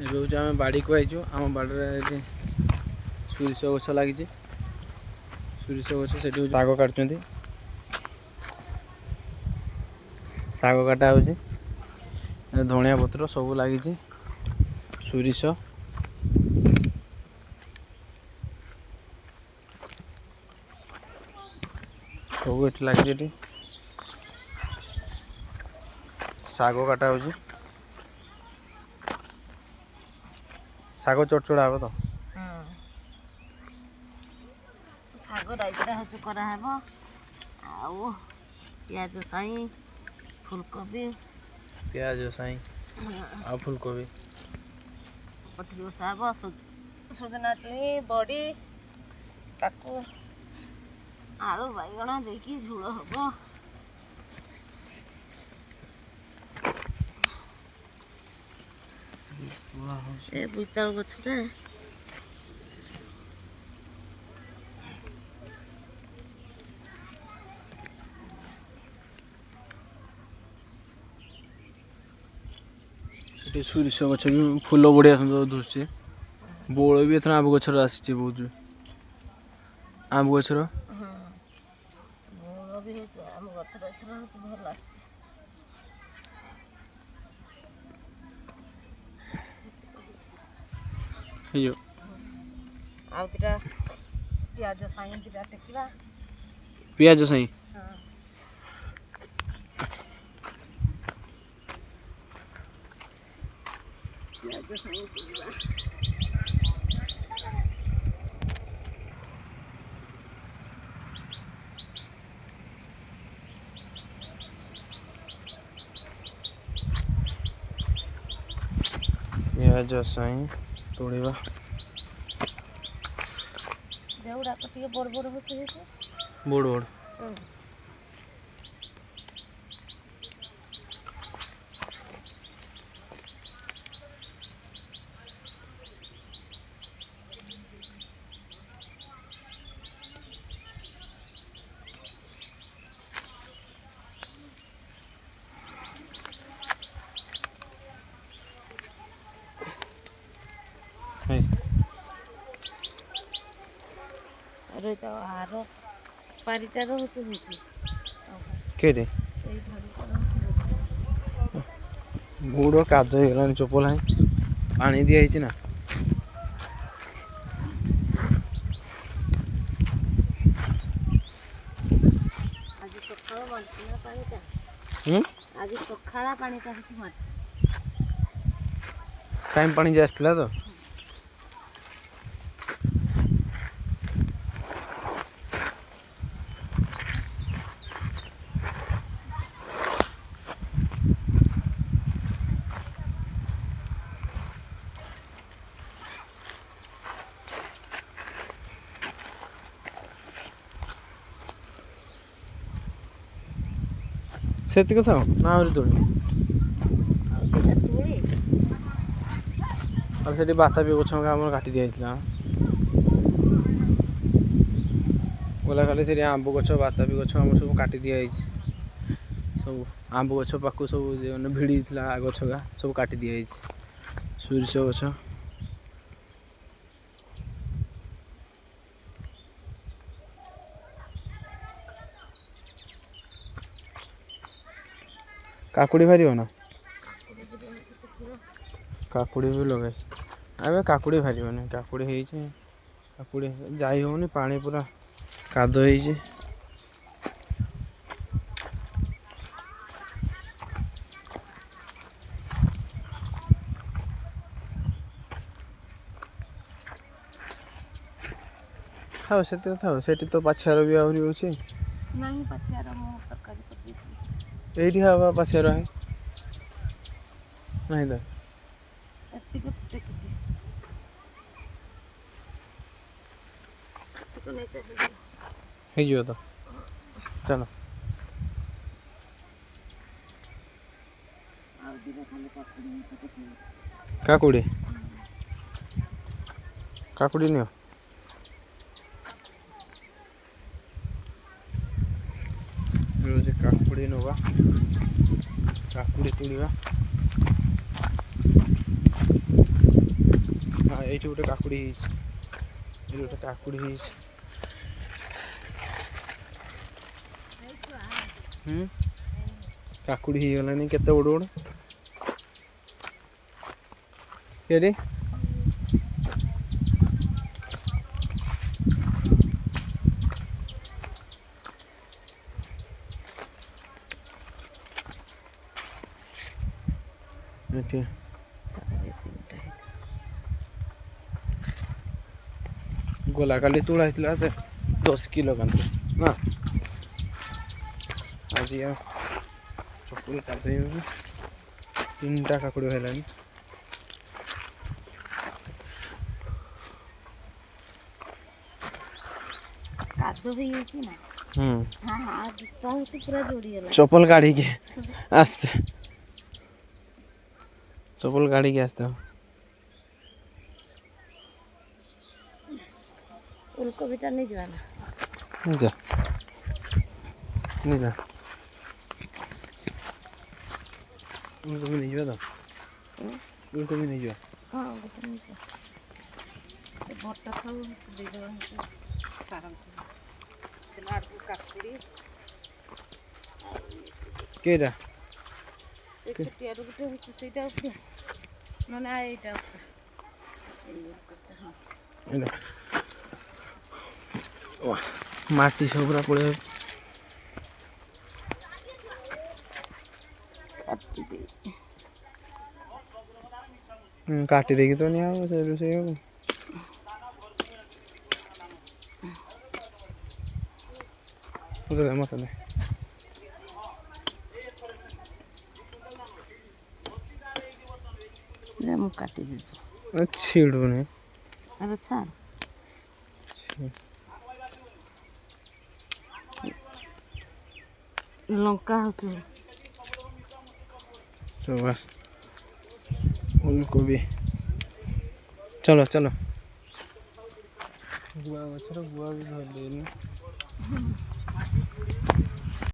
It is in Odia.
ଏବେ ହେଉଛି ଆମେ ବାଡ଼ିକୁ ଆଇଛୁ। ଆମ ବାଡ଼ିରେ ଏଠି ସୋରିଷ ଗଛ ଲାଗିଛି। ସୋରିଷ ଗଛ ସେଠି ହେଉଛି ଶାଗ କାଟୁଛନ୍ତି। ଶାଗ କାଟା ହେଉଛି। ଧଣିଆ ପତ୍ର ସବୁ ଲାଗିଛି। ସୋରିଷ ସବୁ ଏଠି ଲାଗିଛି। ଏଠି ଶାଗ କାଟା ହେଉଛି। ଶାଗ ଚଡ଼ଚଡ଼ା ହେବ ତ। ଶାଗ ରାଇତା ହଉଛି କରାହେବ। ଆଉ ପିଆଜ ସାଇଁ ଫୁଲକୋବି ପିଆଜ ସାଇଁ ଆଉ ଫୁଲକୋବି ପତ୍ରି ବସା ହେବ। ସୁଜନା ଛୁଇଁ ବଡ଼ି ତାକୁ ଆଳୁ ବାଇଗଣ ଦେଇକି ଝୋଳ ହେବ। ଏ ବୋଇତାଳୁ ଗଛରେ ସେଠି ସୋରିଷ ଗଛ ବି ଫୁଲ ବଢ଼ିଆ ସୁନ୍ଦର ଦୁଶୁଛି। ବଉଳ ବି ଏଥର ଆମ୍ବ ଗଛର ଆସିଛି ବହୁତ। ଆମ୍ବ ଗଛର ବଉଳ ବି ହେଇଛି। ଆମ ଗଛରେ ଏଥର ହଉଛି ଭଲ ଆସିଛି। ହେଇଯିବ। ଆଉ ଦିଟା ପିଆଜ ସାଇଁ ଦିଟା ଟେକିବା। ପିଆଜ ସାଇଁ ପିଆଜ ସାଇଁ ଟେକିବା। ପିଆଜ ସାଇଁ ତୋଳିବା। ଦେଉଡ଼ାକ ଟିକେ ବଡ଼ ବଡ଼ ହଉଛି ହେଇଛି। ବଡ଼ ବଡ଼ ରହିତା ଆର ପାରିଟା ରହୁଛି କେରେ ଏଇ ଗୋଡ଼ କାଦୁଅ ହେଇଗଲାଣି। ଚପଲ ନାହିଁ। ପାଣି ଦିଆ ହେଇଛି ନା। ଆଜି ସକାଳ ବାଲ୍ଟିନା ପାଣିଟା ଆଜି ସକାଳ ପାଣିଟା ହେଉଛି ମାଟି। ଟାଇମ୍ ପାଣି ଯେ ଆସିଥିଲା ତ। ସେତିକି ଥାଉ ନା ଆହୁରି ତୋଳିବ। ଆଉ ସେଠି ବାତାପି ଗଛ ଆମର କାଟି ଦିଆଯାଇଥିଲା। ଗଲା ଖାଲି ସେଠି ଆମ୍ବ ଗଛ ବାତାପି ଗଛ ଆମର ସବୁ କାଟି ଦିଆଯାଇଛି। ସବୁ ଆମ୍ବ ଗଛ ପାଖକୁ ସବୁ ଭିଡ଼ି ଥିଲା ଗଛ ସବୁ କାଟି ଦିଆଯାଇଛି। ସୋରିଷ ଗଛ କାକୁଡ଼ି ବାହାରିବ ନା। କାକୁଡ଼ି ବି ଲଗାଏ। ଏବେ କାକୁଡ଼ି ବାହାରିବନି। କାକୁଡ଼ି ହେଇଛି। କାକୁଡ଼ି ଯାଇ ହେଉନି। ପାଣି ପୁରା କାଦୁଅ ହେଇଛି। ଥାଉ ସେତିକି ଥାଉ। ସେଠି ତ ପାଛିଆର ବି ଆହୁରି ଅଛି। ନାହିଁ ପାଛିଆର ମୁଁ ତରକାରୀ କରିଦେଇଥିଲି। ଏଇଠି ହବା ପାଛିଆର ନାହିଁ ତ। ଏତିକି ଟେକିଛି। ହେଇଯିବ ତ। ଚାଲ। ଆଉ ଦିଟା ଖାଲି କାକୁଡ଼ି କାକୁଡ଼ି କାକୁଡ଼ି ନିଅ। କାକୁଡ଼ି ନେବା। କାକୁଡ଼ି ତୋଳିବା। ଏଇଠି ଗୋଟେ କାକୁଡ଼ି ହେଇଛି, ଏଇଠି ଗୋଟେ କାକୁଡ଼ି ହେଇଛି। କାକୁଡ଼ି ହେଇଗଲାଣି କେତେ ବଡ଼ ବଡ଼। କେରେ ଏଠି ଗଲା କାଲି ତୋଳା ହେଇଥିଲା 10 କିଲୋ କାନ୍ଦ ନା। ଆଜି ଆଉ ଚକୁଳି କାଦେଇବୁ। 3ଟା କାକୁଡ଼ି ହେଲାଣି। କାଦୁ ହେଇଯାଇଛି ନା। ଜୁତା ହଉଛି ପୁରା ଯୋଡ଼ିଗଲା। ଚପଲ କାଢ଼ିକି ଆସ୍ତେ, ଚପଲ କାଢ଼ିକି ଆସ୍ତେ। ଉଲକୋବିଟା ନେଇଯିବା ନା। ଯା ଯା ଉଲକୋବି ନେଇଯିବା ତ। ଉଲକୋବି ନେଇଯିବା। ହଁ ଗୋଟେ ନେଇଯିବା। ସେ ବଟା ଥାଉ ଦେଇଦେବା ସାରଙ୍କୁ। ଆଡ଼କୁ କାକୁଡ଼ି କେଇଟା ସେ ଛୋଟିଆରୁ ଗୋଟେ ହେଉଛି ସେଇଟା ଉପରେ ନହେଲେ ଏଇଟା ଉପରେ ଏଇଟା ମାଟି ସବୁ ପୁରା ପଳେଇ କାଟି ଦେଇକି ତ ନିଆ ହବ ସେ ରୋଷେଇ ହବ। ମତେ ଦେ। ମୁଁ କାଟି ଦେଇଛି। ଛିଡ଼ୁନି। ଆରେ ଛାଡ଼। ଲଙ୍କା ହଉଛି ସବୁ ଫୁଲକୋବି। ଚलो ଚलो। ଗୁଆ ଗଛର ଗୁଆ ବି ଧରିଦେନି।